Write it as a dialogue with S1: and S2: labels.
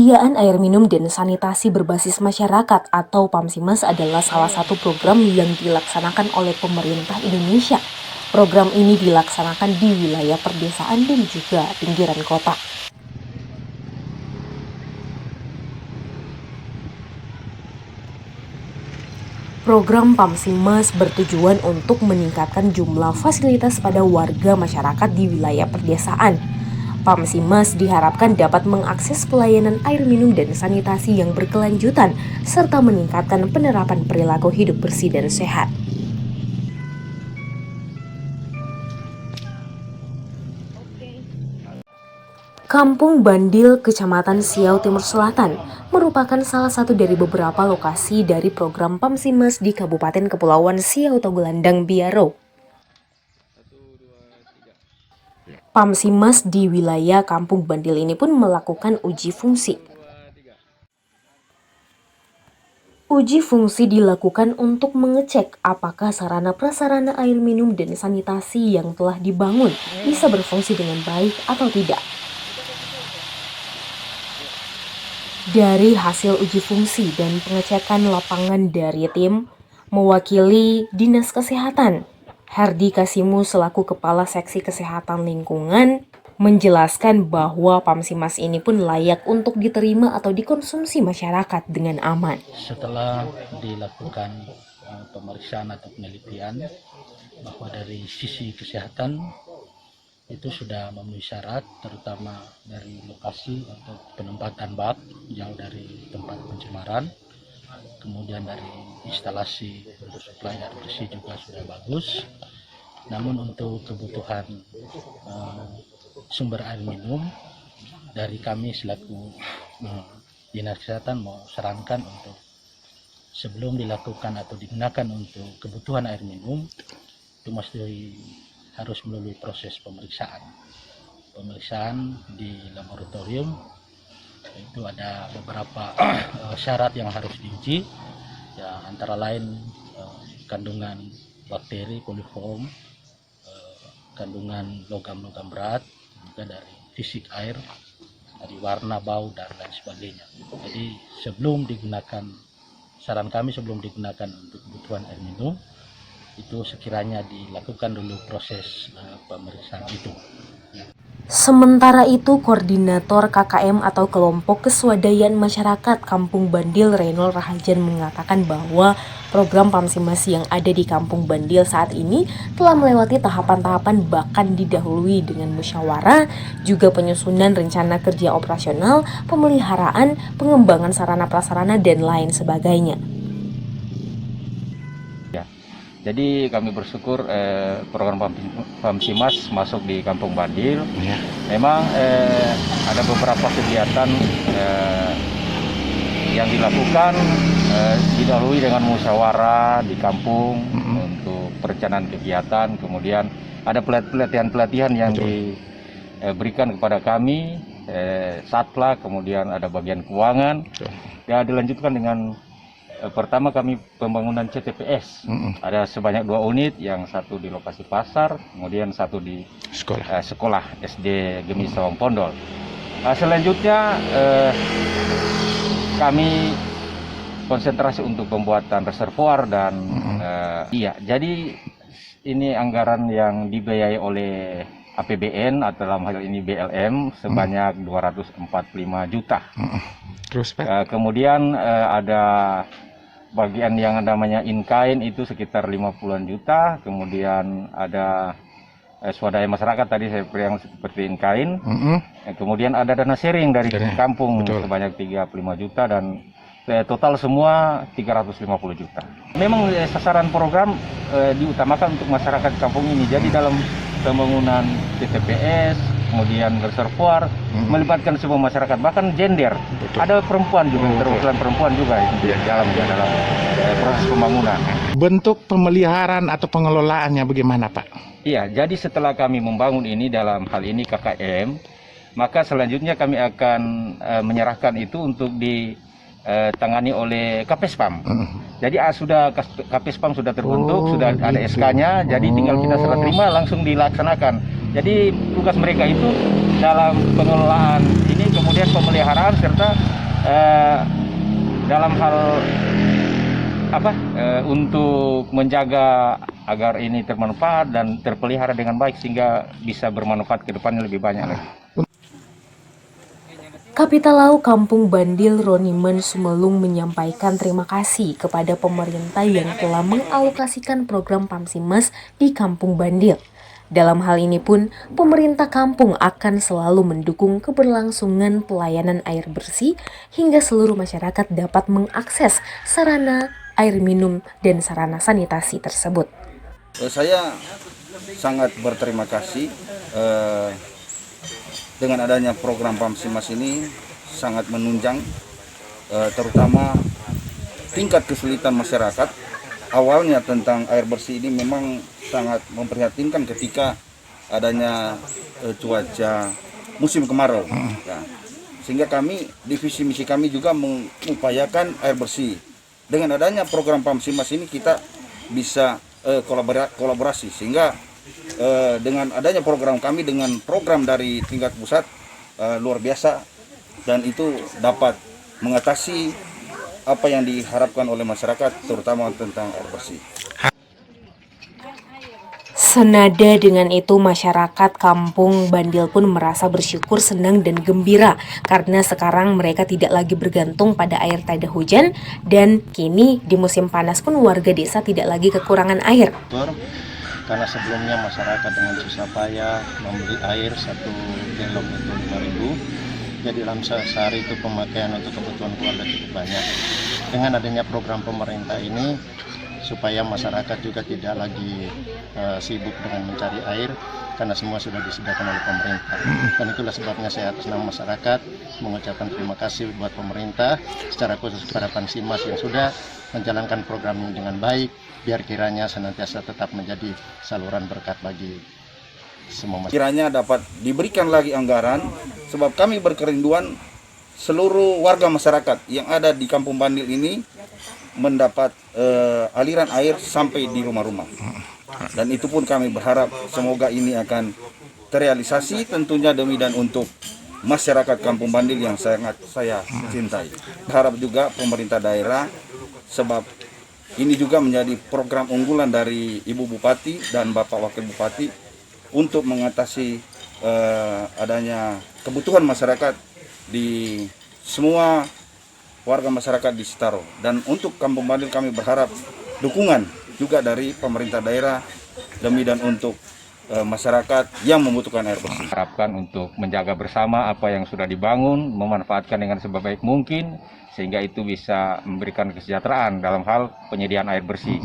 S1: Penyediaan air minum dan sanitasi berbasis masyarakat atau PAMSIMAS adalah salah satu program yang dilaksanakan oleh pemerintah Indonesia. Program ini dilaksanakan di wilayah perdesaan dan juga pinggiran kota. Program PAMSIMAS bertujuan untuk meningkatkan jumlah fasilitas pada warga masyarakat di wilayah perdesaan. PAMSIMAS diharapkan dapat mengakses pelayanan air minum dan sanitasi yang berkelanjutan, serta meningkatkan penerapan perilaku hidup bersih dan sehat. Kampung Bandil, Kecamatan Siau Timur Selatan, merupakan salah satu dari beberapa lokasi dari program PAMSIMAS di Kabupaten Kepulauan Siau Tagulandang, Biaro. PAMSIMAS di wilayah Kampung Bandil ini pun melakukan uji fungsi. Uji fungsi dilakukan untuk mengecek apakah sarana prasarana air minum dan sanitasi yang telah dibangun bisa berfungsi dengan baik atau tidak. Dari hasil uji fungsi dan pengecekan lapangan dari tim mewakili Dinas Kesehatan, Herdi Kasimu selaku Kepala Seksi Kesehatan Lingkungan menjelaskan bahwa PAMSIMAS ini pun layak untuk diterima atau dikonsumsi masyarakat dengan aman.
S2: Setelah dilakukan pemeriksaan atau penelitian bahwa dari sisi kesehatan itu sudah memenuhi syarat, terutama dari lokasi untuk penempatan bak jauh dari tempat pencemaran, kemudian dari instalasi untuk suplai air bersih juga sudah bagus. Namun untuk kebutuhan sumber air minum, dari kami selaku Dinas Kesehatan mau sarankan untuk sebelum dilakukan atau digunakan untuk kebutuhan air minum itu mesti harus melalui proses pemeriksaan di laboratorium. Itu ada beberapa syarat yang harus diuji, ya antara lain kandungan bakteri koliform, kandungan logam-logam berat, juga dari fisik air, dari warna, bau dan lain sebagainya. Jadi saran kami sebelum digunakan untuk kebutuhan air minum itu sekiranya dilakukan dulu proses pemeriksaan itu.
S1: Sementara itu, Koordinator KKM atau Kelompok Keswadayaan Masyarakat Kampung Bandil Renol Rahajan mengatakan bahwa program PAMSIMAS yang ada di Kampung Bandil saat ini telah melewati tahapan-tahapan bahkan didahului dengan musyawarah, juga penyusunan rencana kerja operasional, pemeliharaan, pengembangan sarana prasarana, dan lain sebagainya.
S3: Jadi kami bersyukur program PAMSIMAS masuk di Kampung Bandil. Ya. Memang ada beberapa kegiatan yang dilakukan didahului dengan musyawarah di kampung untuk perencanaan kegiatan. Kemudian ada pelatihan-pelatihan yang diberikan kepada kami, Satla, kemudian ada bagian keuangan. Ya, dilanjutkan dengan pertama kami pembangunan CTPS, ada sebanyak 2 unit, yang satu di lokasi pasar, kemudian satu di sekolah SD Gemi Sawang Pondol. Selanjutnya kami konsentrasi untuk pembuatan reservoir dan jadi ini anggaran yang dibiayai oleh APBN atau dalam hal ini BLM sebanyak 245 juta. Terus Pak? Kemudian ada bagian yang namanya in-kind itu sekitar 50-an juta, kemudian ada swadaya masyarakat tadi yang seperti in-kind, kemudian ada dana sharing dari kampung sebanyak 35 juta dan total semua 350 juta. Memang sasaran program diutamakan untuk masyarakat kampung ini, jadi dalam pembangunan TTPS, kemudian reservoir, melibatkan semua masyarakat, bahkan gender. Ada perempuan juga, terwakilan perempuan juga di dalam proses pembangunan.
S4: Bentuk pemeliharaan atau pengelolaannya bagaimana, Pak?
S3: Iya, jadi setelah kami membangun ini dalam hal ini KKM, maka selanjutnya kami akan menyerahkan itu untuk tangani oleh Kapespam. Jadi sudah Kapespam sudah terbentuk, sudah ada SK-nya, jadi tinggal kita serah terima langsung dilaksanakan. Jadi tugas mereka itu dalam pengelolaan ini, kemudian pemeliharaan serta dalam hal untuk menjaga agar ini bermanfaat dan terpelihara dengan baik sehingga bisa bermanfaat ke depannya lebih banyak lagi.
S1: Kapitalau Kampung Bandil Ronimen Sumelung menyampaikan terima kasih kepada pemerintah yang telah mengalokasikan program Pamsimas di Kampung Bandil. Dalam hal ini pun, pemerintah kampung akan selalu mendukung keberlangsungan pelayanan air bersih hingga seluruh masyarakat dapat mengakses sarana air minum dan sarana sanitasi tersebut.
S5: Saya sangat berterima kasih dengan adanya program Pamsimas ini, sangat menunjang terutama tingkat kesulitan masyarakat. Awalnya tentang air bersih ini memang sangat memprihatinkan ketika adanya cuaca musim kemarau. Ya. Sehingga kami, divisi misi kami juga mengupayakan air bersih. Dengan adanya program Pamsimas ini kita bisa kolaborasi, sehingga dengan adanya program kami dengan program dari tingkat pusat luar biasa, dan itu dapat mengatasi apa yang diharapkan oleh masyarakat terutama tentang air bersih.
S1: Senada dengan itu, masyarakat Kampung Bandil pun merasa bersyukur, senang, dan gembira karena sekarang mereka tidak lagi bergantung pada air tada hujan dan kini di musim panas pun warga desa tidak lagi kekurangan air.
S6: Karena sebelumnya masyarakat dengan susah payah membeli air 1 galon itu 5.000, jadi dalam sehari itu pemakaian untuk kebutuhan keluarga cukup banyak. Dengan adanya program pemerintah ini, supaya masyarakat juga tidak lagi sibuk dengan mencari air karena semua sudah disediakan oleh pemerintah. Dan itulah sebabnya saya atas nama masyarakat mengucapkan terima kasih buat pemerintah, secara khusus kepada Pamsimas yang sudah menjalankan program ini dengan baik, biar kiranya senantiasa tetap menjadi saluran berkat bagi semua masyarakat.
S5: Kiranya dapat diberikan lagi anggaran, sebab kami berkerinduan seluruh warga masyarakat yang ada di Kampung Bandil ini mendapat aliran air sampai di rumah-rumah. Dan itu pun kami berharap semoga ini akan terrealisasi, tentunya demi dan untuk masyarakat Kampung Bandil yang sangat saya cintai. Berharap juga pemerintah daerah, sebab ini juga menjadi program unggulan dari Ibu Bupati dan Bapak Wakil Bupati untuk mengatasi adanya kebutuhan masyarakat di semua warga masyarakat di Sitaro. Dan untuk Kampung Bandil kami berharap dukungan juga dari pemerintah daerah demi dan untuk masyarakat yang membutuhkan air bersih.
S3: Harapkan untuk menjaga bersama apa yang sudah dibangun, memanfaatkan dengan sebaik mungkin sehingga itu bisa memberikan kesejahteraan dalam hal penyediaan air bersih.